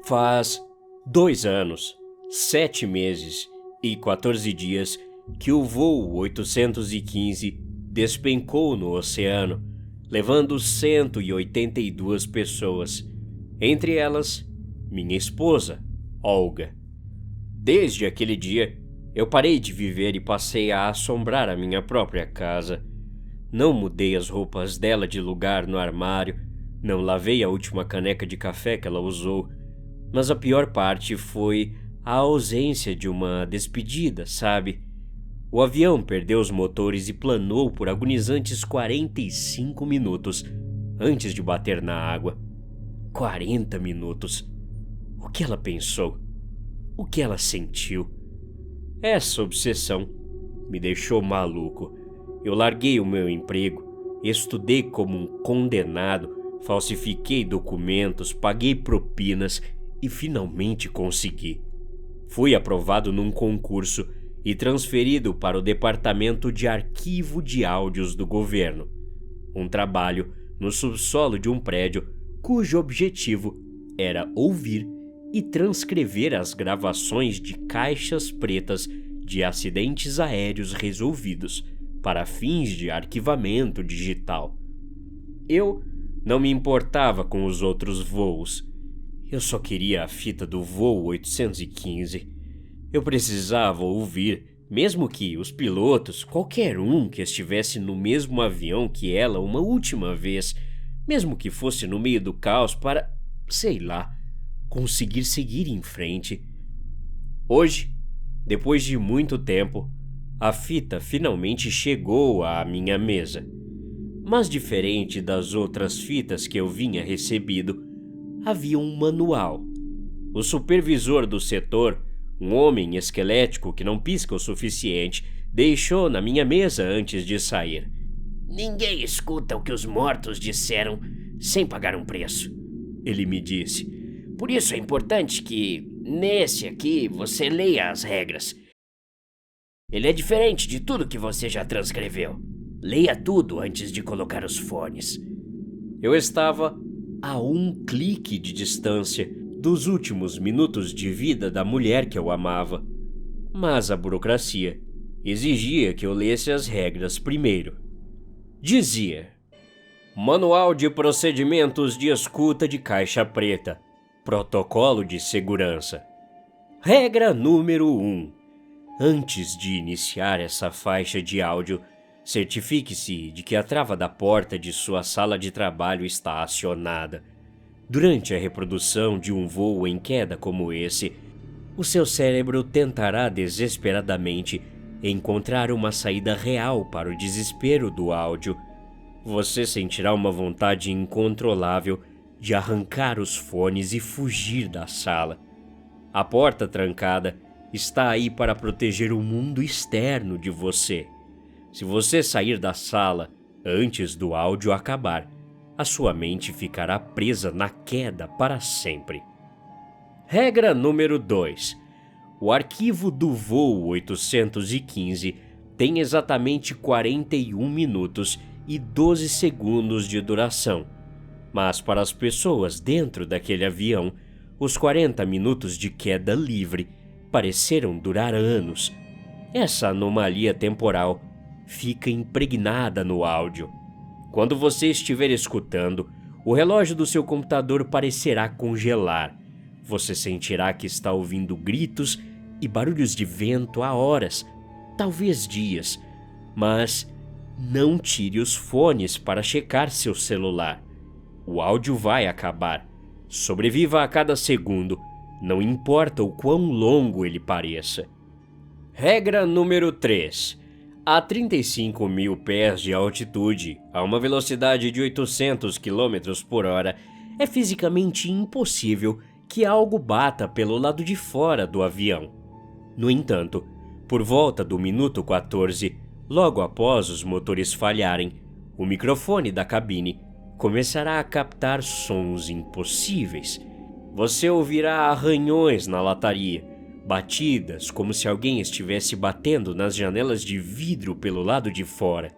Faz 2 anos, 7 meses e 14 dias que o voo 815 despencou no oceano, levando 182 pessoas, entre elas minha esposa, Olga. Desde aquele dia, eu parei de viver e passei a assombrar a minha própria casa. Não mudei as roupas dela de lugar no armário, não lavei a última caneca de café que ela usou, mas a pior parte foi a ausência de uma despedida, sabe? O avião perdeu os motores e planou por agonizantes 45 minutos antes de bater na água. 40 minutos. O que ela pensou? O que ela sentiu? Essa obsessão me deixou maluco. Eu larguei o meu emprego, estudei como um condenado, falsifiquei documentos, paguei propinas e finalmente consegui. Fui aprovado num concurso e transferido para o departamento de arquivo de áudios do governo. Um trabalho no subsolo de um prédio cujo objetivo era ouvir e transcrever as gravações de caixas pretas de acidentes aéreos resolvidos para fins de arquivamento digital. Eu não me importava com os outros voos. Eu só queria a fita do voo 815. Eu precisava ouvir, mesmo que os pilotos, qualquer um que estivesse no mesmo avião que ela uma última vez, mesmo que fosse no meio do caos para, sei lá, conseguir seguir em frente. Hoje, depois de muito tempo, a fita finalmente chegou à minha mesa. Mas diferente das outras fitas que eu vinha recebido, havia um manual. O supervisor do setor, um homem esquelético que não pisca o suficiente, deixou na minha mesa antes de sair. Ninguém escuta o que os mortos disseram sem pagar um preço, ele me disse. Por isso é importante que, nesse aqui, você leia as regras. Ele é diferente de tudo que você já transcreveu. Leia tudo antes de colocar os fones. Eu estava a um clique de distância dos últimos minutos de vida da mulher que eu amava. Mas a burocracia exigia que eu lesse as regras primeiro. Dizia: Manual de Procedimentos de Escuta de Caixa Preta. Protocolo de Segurança. Regra número 1. Antes de iniciar essa faixa de áudio, certifique-se de que a trava da porta de sua sala de trabalho está acionada. Durante a reprodução de um voo em queda como esse, o seu cérebro tentará desesperadamente encontrar uma saída real para o desespero do áudio. Você sentirá uma vontade incontrolável de arrancar os fones e fugir da sala. A porta trancada está aí para proteger o mundo externo de você. Se você sair da sala antes do áudio acabar, a sua mente ficará presa na queda para sempre. Regra número 2. O arquivo do voo 815 tem exatamente 41 minutos e 12 segundos de duração. Mas para as pessoas dentro daquele avião, os 40 minutos de queda livre pareceram durar anos. Essa anomalia temporal fica impregnada no áudio. Quando você estiver escutando, o relógio do seu computador parecerá congelar. Você sentirá que está ouvindo gritos e barulhos de vento há horas, talvez dias. Mas não tire os fones para checar seu celular. O áudio vai acabar. Sobreviva a cada segundo, não importa o quão longo ele pareça. Regra número 3. A 35 mil pés de altitude, a uma velocidade de 800 km por hora, é fisicamente impossível que algo bata pelo lado de fora do avião. No entanto, por volta do minuto 14, logo após os motores falharem, o microfone da cabine começará a captar sons impossíveis. Você ouvirá arranhões na lataria, batidas como se alguém estivesse batendo nas janelas de vidro pelo lado de fora.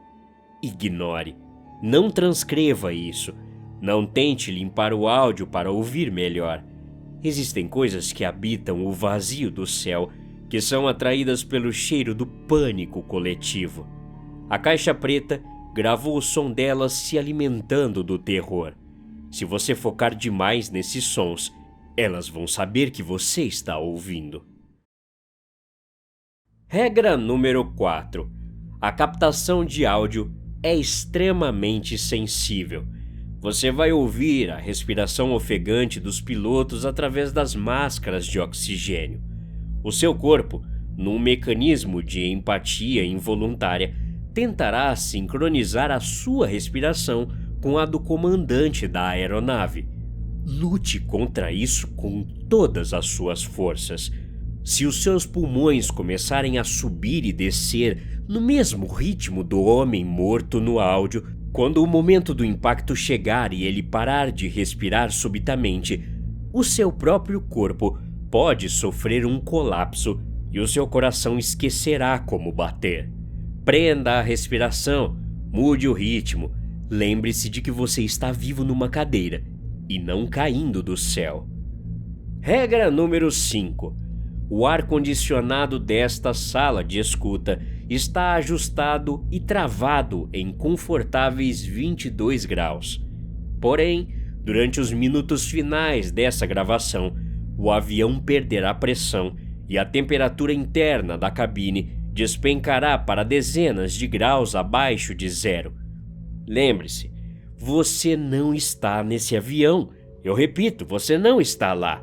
Ignore. Não transcreva isso. Não tente limpar o áudio para ouvir melhor. Existem coisas que habitam o vazio do céu, que são atraídas pelo cheiro do pânico coletivo. A caixa preta gravou o som delas se alimentando do terror. Se você focar demais nesses sons, elas vão saber que você está ouvindo. Regra número 4. A captação de áudio é extremamente sensível. Você vai ouvir a respiração ofegante dos pilotos através das máscaras de oxigênio. O seu corpo, num mecanismo de empatia involuntária, tentará sincronizar a sua respiração com a do comandante da aeronave. Lute contra isso com todas as suas forças. Se os seus pulmões começarem a subir e descer no mesmo ritmo do homem morto no áudio, quando o momento do impacto chegar e ele parar de respirar subitamente, o seu próprio corpo pode sofrer um colapso e o seu coração esquecerá como bater. Prenda a respiração, mude o ritmo, lembre-se de que você está vivo numa cadeira e não caindo do céu. Regra número 5. O ar-condicionado desta sala de escuta está ajustado e travado em confortáveis 22 graus. Porém, durante os minutos finais dessa gravação, o avião perderá pressão e a temperatura interna da cabine despencará para dezenas de graus abaixo de zero. Lembre-se, você não está nesse avião. Eu repito, você não está lá.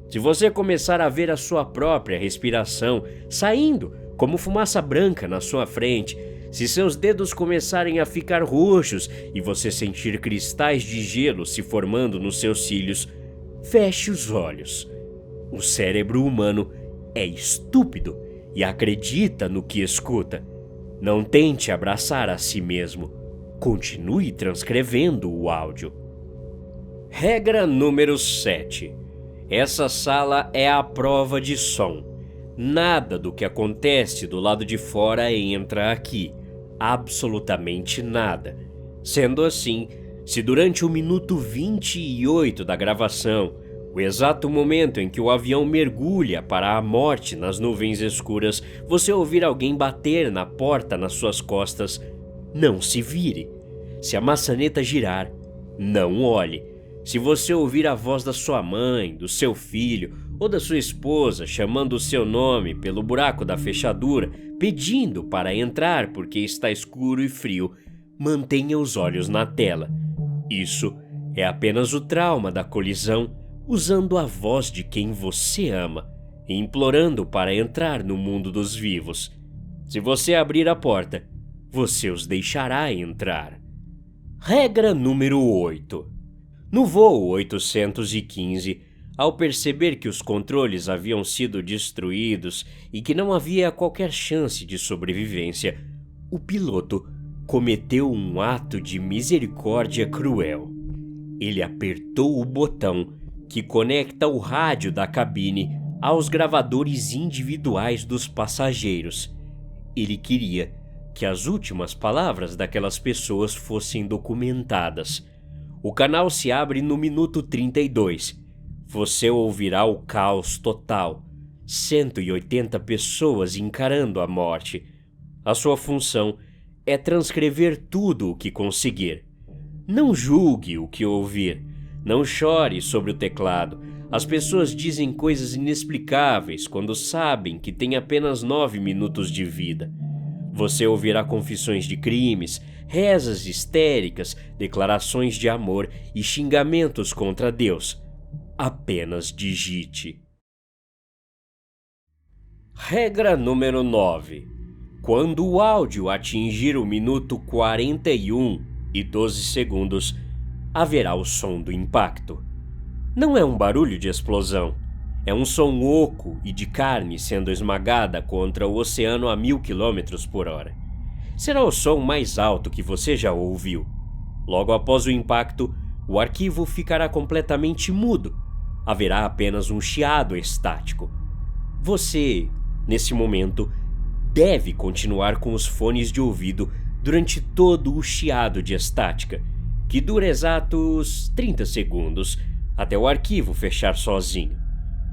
Se você começar a ver a sua própria respiração saindo como fumaça branca na sua frente, se seus dedos começarem a ficar roxos e você sentir cristais de gelo se formando nos seus cílios, feche os olhos. O cérebro humano é estúpido e acredita no que escuta. Não tente abraçar a si mesmo. Continue transcrevendo o áudio. Regra número 7. Essa sala é a prova de som. Nada do que acontece do lado de fora entra aqui. Absolutamente nada. Sendo assim, se durante o minuto 28 da gravação, o exato momento em que o avião mergulha para a morte nas nuvens escuras, você ouvir alguém bater na porta nas suas costas, não se vire. Se a maçaneta girar, não olhe. Se você ouvir a voz da sua mãe, do seu filho ou da sua esposa chamando o seu nome pelo buraco da fechadura, pedindo para entrar porque está escuro e frio, mantenha os olhos na tela. Isso é apenas o trauma da colisão, usando a voz de quem você ama, e implorando para entrar no mundo dos vivos. Se você abrir a porta, você os deixará entrar. Regra número 8. No voo 815, ao perceber que os controles haviam sido destruídos e que não havia qualquer chance de sobrevivência, o piloto cometeu um ato de misericórdia cruel. Ele apertou o botão que conecta o rádio da cabine aos gravadores individuais dos passageiros. Ele queria que as últimas palavras daquelas pessoas fossem documentadas. O canal se abre no minuto 32. Você ouvirá o caos total. 180 pessoas encarando a morte. A sua função é transcrever tudo o que conseguir. Não julgue o que ouvir. Não chore sobre o teclado. As pessoas dizem coisas inexplicáveis quando sabem que têm apenas 9 minutos de vida. Você ouvirá confissões de crimes, rezas histéricas, declarações de amor e xingamentos contra Deus. Apenas digite. Regra número 9. Quando o áudio atingir o minuto 41 e 12 segundos, haverá o som do impacto. Não é um barulho de explosão. É um som oco e de carne sendo esmagada contra o oceano a 1000 km por hora. Será o som mais alto que você já ouviu. Logo após o impacto, o arquivo ficará completamente mudo. Haverá apenas um chiado estático. Você, nesse momento, deve continuar com os fones de ouvido durante todo o chiado de estática, que dura exatos 30 segundos, até o arquivo fechar sozinho.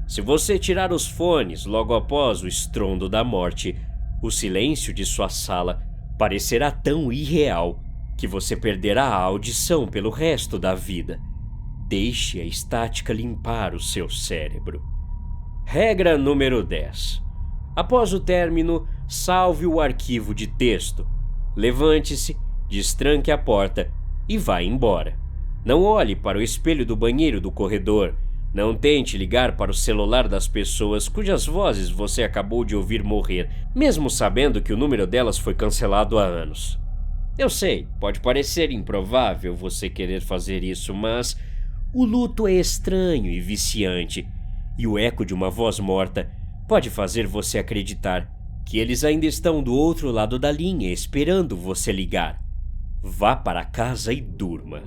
Se você tirar os fones logo após o estrondo da morte, o silêncio de sua sala parecerá tão irreal que você perderá a audição pelo resto da vida. Deixe a estática limpar o seu cérebro. Regra número 10. Após o término, salve o arquivo de texto. Levante-se, destranque a porta e vá embora. Não olhe para o espelho do banheiro do corredor. Não tente ligar para o celular das pessoas cujas vozes você acabou de ouvir morrer, mesmo sabendo que o número delas foi cancelado há anos. Eu sei, pode parecer improvável você querer fazer isso, mas o luto é estranho e viciante, e o eco de uma voz morta pode fazer você acreditar que eles ainda estão do outro lado da linha esperando você ligar. Vá para casa e durma.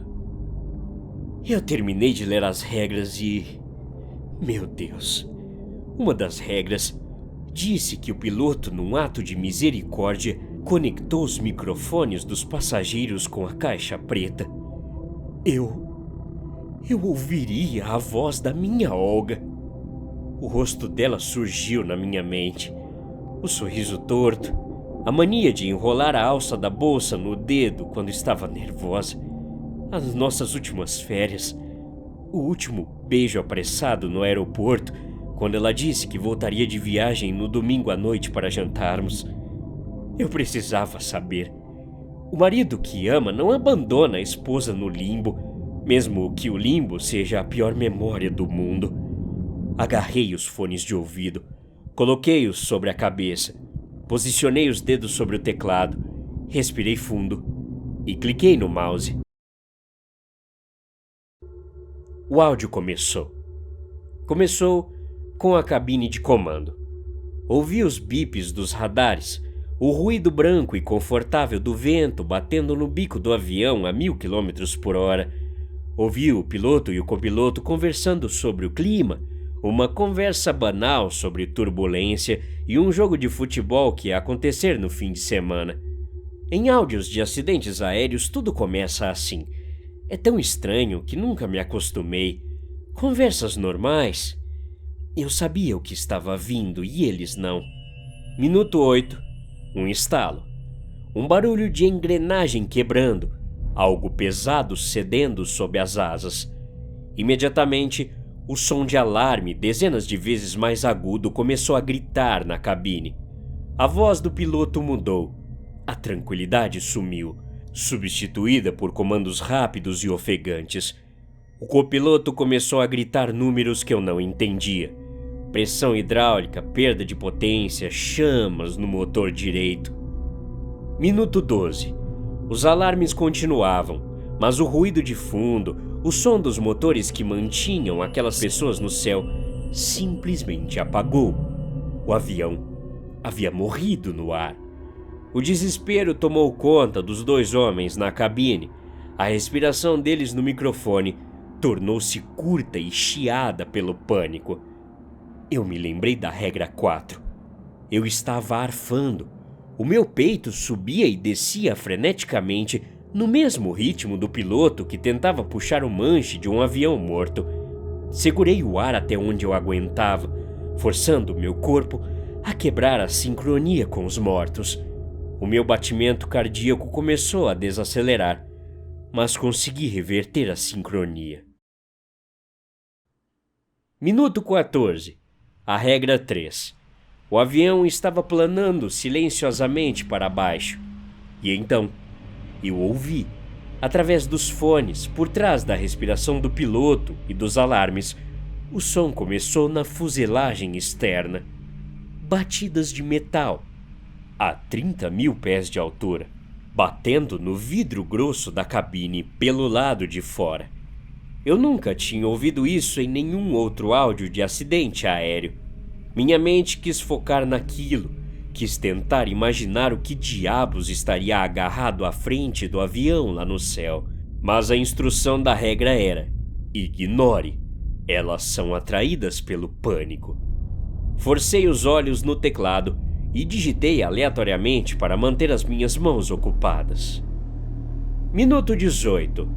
Eu terminei de ler as regras e... Meu Deus! Uma das regras disse que o piloto, num ato de misericórdia, conectou os microfones dos passageiros com a caixa preta. Eu ouviria a voz da minha Olga. O rosto dela surgiu na minha mente. O sorriso torto, a mania de enrolar a alça da bolsa no dedo quando estava nervosa, as nossas últimas férias, o último beijo apressado no aeroporto, quando ela disse que voltaria de viagem no domingo à noite para jantarmos. Eu precisava saber. O marido que ama não abandona a esposa no limbo, mesmo que o limbo seja a pior memória do mundo. Agarrei os fones de ouvido, coloquei-os sobre a cabeça, posicionei os dedos sobre o teclado, respirei fundo e cliquei no mouse. O áudio começou. Começou com a cabine de comando. Ouvi os bips dos radares, o ruído branco e confortável do vento batendo no bico do avião a 1000 km/h. Ouvi o piloto e o copiloto conversando sobre o clima, uma conversa banal sobre turbulência e um jogo de futebol que ia acontecer no fim de semana. Em áudios de acidentes aéreos tudo começa assim. É tão estranho que nunca me acostumei. Conversas normais. Eu sabia o que estava vindo e eles não. Minuto 8. Um estalo. Um barulho de engrenagem quebrando. Algo pesado cedendo sob as asas. Imediatamente, o som de alarme, dezenas de vezes mais agudo, começou a gritar na cabine. A voz do piloto mudou. A tranquilidade sumiu, substituída por comandos rápidos e ofegantes. O copiloto começou a gritar números que eu não entendia. Pressão hidráulica, perda de potência, chamas no motor direito. Minuto 12. Os alarmes continuavam, mas o ruído de fundo, o som dos motores que mantinham aquelas pessoas no céu, simplesmente apagou. O avião havia morrido no ar. O desespero tomou conta dos dois homens na cabine. A respiração deles no microfone tornou-se curta e chiada pelo pânico. Eu me lembrei da regra 4. Eu estava arfando. O meu peito subia e descia freneticamente, no mesmo ritmo do piloto que tentava puxar o manche de um avião morto. Segurei o ar até onde eu aguentava, forçando o meu corpo a quebrar a sincronia com os mortos. O meu batimento cardíaco começou a desacelerar, mas consegui reverter a sincronia. Minuto 14. A regra 3. O avião estava planando silenciosamente para baixo. E então, eu ouvi, através dos fones, por trás da respiração do piloto e dos alarmes, o som começou na fuselagem externa. Batidas de metal, a 30.000 pés de altura, batendo no vidro grosso da cabine pelo lado de fora. Eu nunca tinha ouvido isso em nenhum outro áudio de acidente aéreo. Minha mente quis focar naquilo, quis tentar imaginar o que diabos estaria agarrado à frente do avião lá no céu. Mas a instrução da regra era: ignore, elas são atraídas pelo pânico. Forcei os olhos no teclado e digitei aleatoriamente para manter as minhas mãos ocupadas. Minuto 18.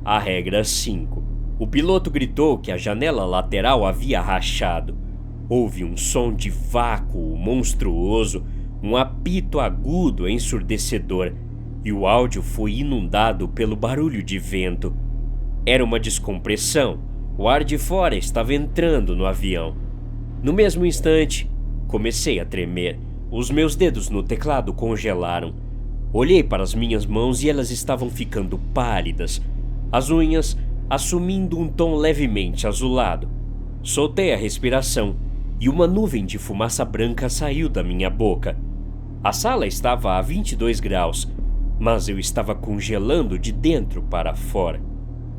A regra 5. O piloto gritou que a janela lateral havia rachado. Houve um som de vácuo monstruoso, um apito agudo ensurdecedor, e o áudio foi inundado pelo barulho de vento. Era uma descompressão. O ar de fora estava entrando no avião. No mesmo instante, comecei a tremer. Os meus dedos no teclado congelaram. Olhei para as minhas mãos e elas estavam ficando pálidas, as unhas assumindo um tom levemente azulado. Soltei a respiração e uma nuvem de fumaça branca saiu da minha boca. A sala estava a 22 graus, mas eu estava congelando de dentro para fora.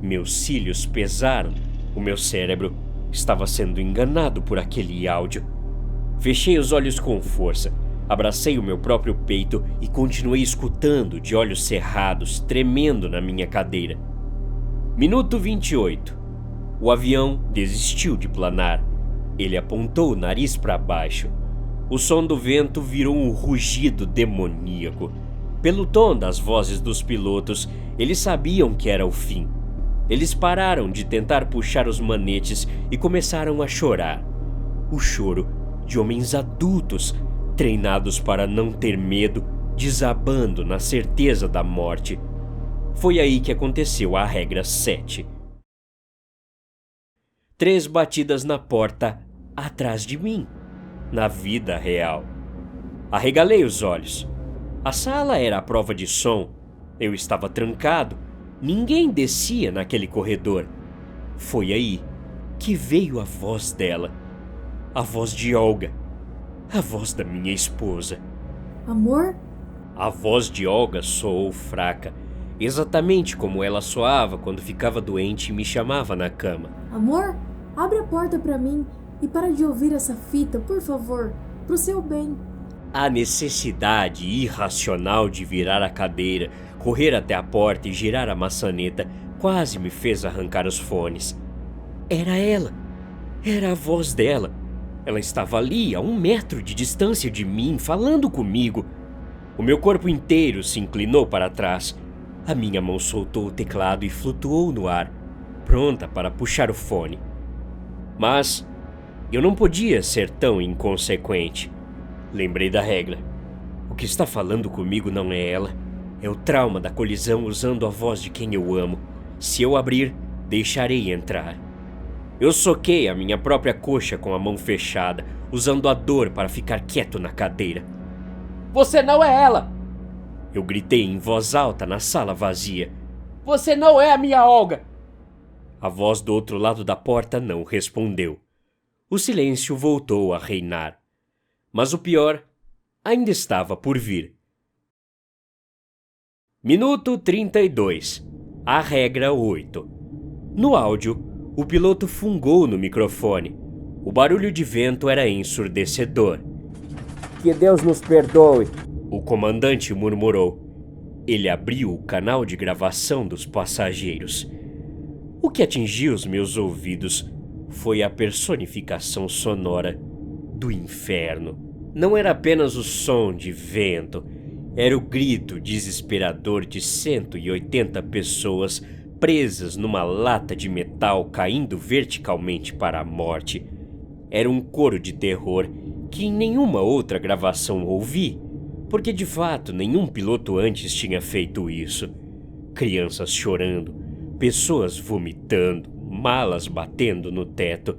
Meus cílios pesaram. O meu cérebro estava sendo enganado por aquele áudio. Fechei os olhos com força, abracei o meu próprio peito e continuei escutando de olhos cerrados, tremendo na minha cadeira. Minuto 28. O avião desistiu de planar. Ele apontou o nariz para baixo. O som do vento virou um rugido demoníaco. Pelo tom das vozes dos pilotos, eles sabiam que era o fim. Eles pararam de tentar puxar os manetes e começaram a chorar. O choro de homens adultos, treinados para não ter medo, desabando na certeza da morte. Foi aí que aconteceu a regra 7. 3 batidas na porta atrás de mim, na vida real. Arregalei os olhos. A sala era a prova de som. Eu estava trancado. Ninguém descia naquele corredor. Foi aí que veio a voz dela. A voz de Olga. A voz da minha esposa. Amor? A voz de Olga soou fraca, exatamente como ela soava quando ficava doente e me chamava na cama. Amor, abre a porta pra mim e para de ouvir essa fita, por favor, pro seu bem. A necessidade irracional de virar a cadeira, correr até a porta e girar a maçaneta quase me fez arrancar os fones. Era ela. Era a voz dela. Ela estava ali, a 1 metro de distância de mim, falando comigo. O meu corpo inteiro se inclinou para trás. A minha mão soltou o teclado e flutuou no ar, pronta para puxar o fone. Mas eu não podia ser tão inconsequente. Lembrei da regra. O que está falando comigo não é ela. É o trauma da colisão usando a voz de quem eu amo. Se eu abrir, deixarei entrar. Eu soquei a minha própria coxa com a mão fechada, usando a dor para ficar quieto na cadeira. Você não é ela! Eu gritei em voz alta na sala vazia. Você não é a minha Olga! A voz do outro lado da porta não respondeu. O silêncio voltou a reinar. Mas o pior ainda estava por vir. Minuto 32. A regra 8. No áudio, o piloto fungou no microfone. O barulho de vento era ensurdecedor. Que Deus nos perdoe! O comandante murmurou. Ele abriu o canal de gravação dos passageiros. O que atingiu os meus ouvidos foi a personificação sonora do inferno. Não era apenas o som de vento, era o grito desesperador de 180 pessoas presas numa lata de metal caindo verticalmente para a morte. Era um coro de terror que em nenhuma outra gravação ouvi, porque de fato nenhum piloto antes tinha feito isso. Crianças chorando, pessoas vomitando, malas batendo no teto.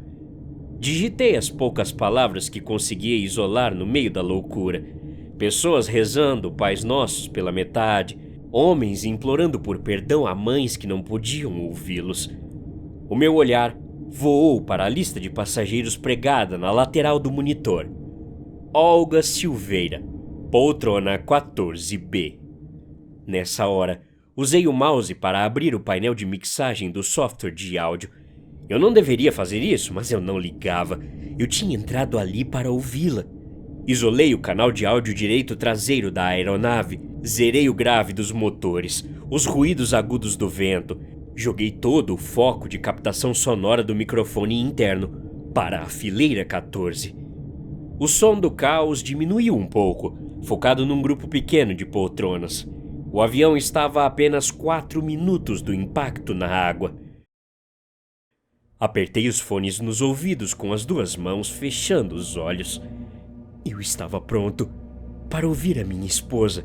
Digitei as poucas palavras que conseguia isolar no meio da loucura. Pessoas rezando Pais Nossos pela metade, homens implorando por perdão a mães que não podiam ouvi-los. O meu olhar voou para a lista de passageiros pregada na lateral do monitor. Olga Silveira, poltrona 14B. Nessa hora, usei o mouse para abrir o painel de mixagem do software de áudio. Eu não deveria fazer isso, mas eu não ligava. Eu tinha entrado ali para ouvi-la. Isolei o canal de áudio direito traseiro da aeronave, zerei o grave dos motores, os ruídos agudos do vento, joguei todo o foco de captação sonora do microfone interno para a fileira 14. O som do caos diminuiu um pouco, focado num grupo pequeno de poltronas. O avião estava a apenas 4 minutos do impacto na água. Apertei os fones nos ouvidos com as 2 mãos, fechando os olhos. Eu estava pronto para ouvir a minha esposa.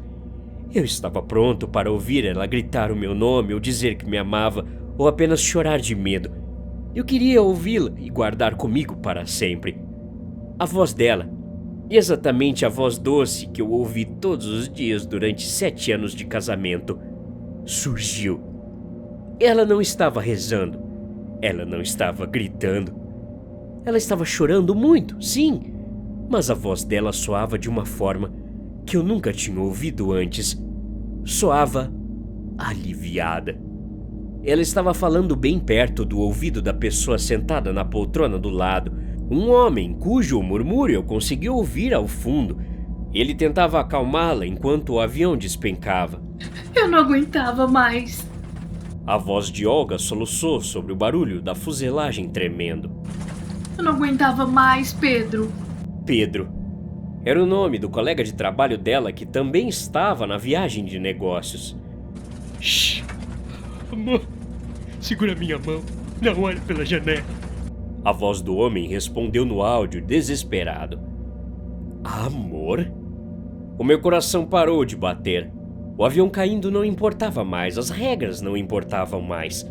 Eu estava pronto para ouvir ela gritar o meu nome ou dizer que me amava ou apenas chorar de medo. Eu queria ouvi-la e guardar comigo para sempre. A voz dela, exatamente a voz doce que eu ouvi todos os dias durante 7 anos de casamento, surgiu. Ela não estava rezando. Ela não estava gritando. Ela estava chorando muito, sim, mas a voz dela soava de uma forma que eu nunca tinha ouvido antes. Soava aliviada. Ela estava falando bem perto do ouvido da pessoa sentada na poltrona do lado, um homem cujo murmúrio eu consegui ouvir ao fundo. Ele tentava acalmá-la enquanto o avião despencava. Eu não aguentava mais. A voz de Olga soluçou sobre o barulho da fuselagem tremendo. Eu não aguentava mais, Pedro. Pedro era o nome do colega de trabalho dela que também estava na viagem de negócios. Shhh! Amor, segura minha mão. Não olhe pela janela. A voz do homem respondeu no áudio, desesperado. Amor? O meu coração parou de bater. O avião caindo não importava mais, as regras não importavam mais.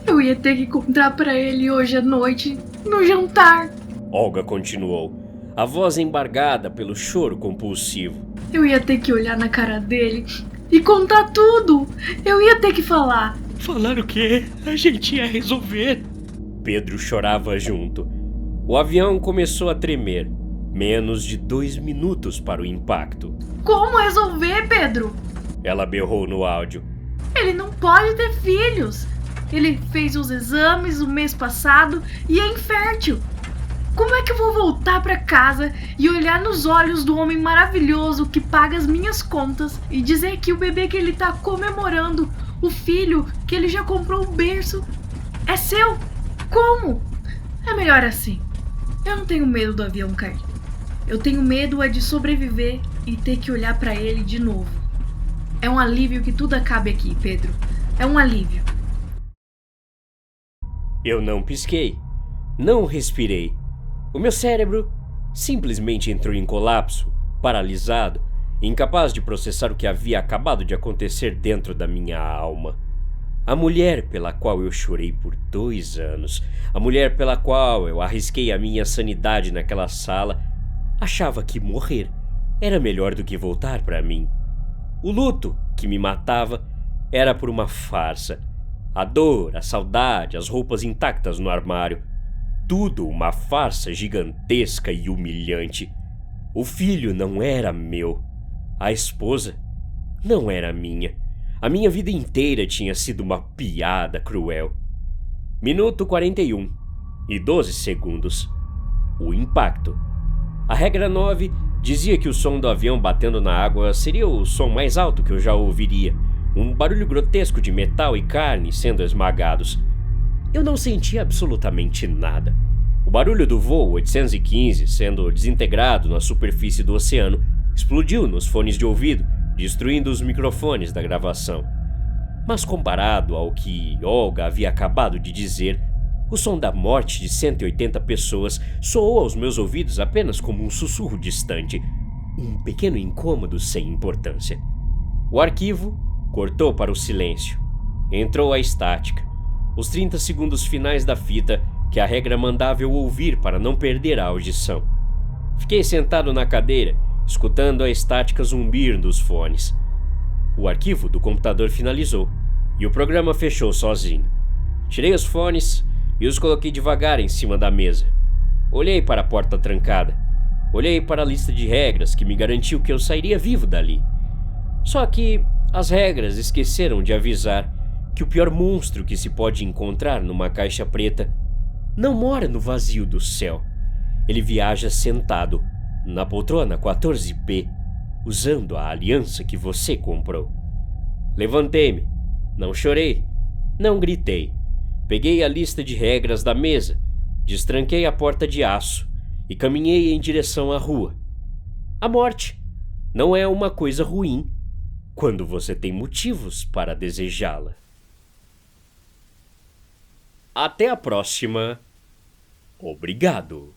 Eu ia ter que contar pra ele hoje à noite, no jantar. Olga continuou, a voz embargada pelo choro compulsivo. Eu ia ter que olhar na cara dele e contar tudo. Eu ia ter que falar. Falar o quê? A gente ia resolver. Pedro chorava junto. O avião começou a tremer. Menos de 2 minutos para o impacto. Como resolver, Pedro? Ela berrou no áudio. Ele não pode ter filhos. Ele fez os exames o mês passado e é infértil. Como é que eu vou voltar pra casa e olhar nos olhos do homem maravilhoso que paga as minhas contas e dizer que o bebê que ele tá comemorando, o filho que ele já comprou um berço, é seu? Como? É melhor assim. Eu não tenho medo do avião cair. Eu tenho medo de sobreviver e ter que olhar pra ele de novo. É um alívio que tudo acabe aqui, Pedro. É um alívio. Eu não pisquei. Não respirei. O meu cérebro simplesmente entrou em colapso, paralisado, incapaz de processar o que havia acabado de acontecer dentro da minha alma. A mulher pela qual eu chorei por 2 anos, a mulher pela qual eu arrisquei a minha sanidade naquela sala, achava que morrer era melhor do que voltar para mim. O luto que me matava era por uma farsa. A dor, a saudade, as roupas intactas no armário. Tudo uma farsa gigantesca e humilhante. O filho não era meu. A esposa não era minha. A minha vida inteira tinha sido uma piada cruel. Minuto 41 e 12 segundos. O impacto. A regra 9 dizia que o som do avião batendo na água seria o som mais alto que eu já ouviria. Um barulho grotesco de metal e carne sendo esmagados. Eu não senti absolutamente nada. O barulho do voo 815 sendo desintegrado na superfície do oceano explodiu nos fones de ouvido, destruindo os microfones da gravação. Mas comparado ao que Olga havia acabado de dizer, o som da morte de 180 pessoas soou aos meus ouvidos apenas como um sussurro distante, um pequeno incômodo sem importância. O arquivo cortou para o silêncio. Entrou a estática, os 30 segundos finais da fita que a regra mandava eu ouvir para não perder a audição. Fiquei sentado na cadeira, escutando a estática zumbir dos fones. O arquivo do computador finalizou e o programa fechou sozinho. Tirei os fones e os coloquei devagar em cima da mesa. Olhei para a porta trancada. Olhei para a lista de regras que me garantiu que eu sairia vivo dali. Só que as regras esqueceram de avisar que o pior monstro que se pode encontrar numa caixa preta não mora no vazio do céu. Ele viaja sentado na poltrona 14B, usando a aliança que você comprou. Levantei-me. Não chorei. Não gritei. Peguei a lista de regras da mesa, destranquei a porta de aço e caminhei em direção à rua. A morte não é uma coisa ruim quando você tem motivos para desejá-la. Até a próxima Obrigado.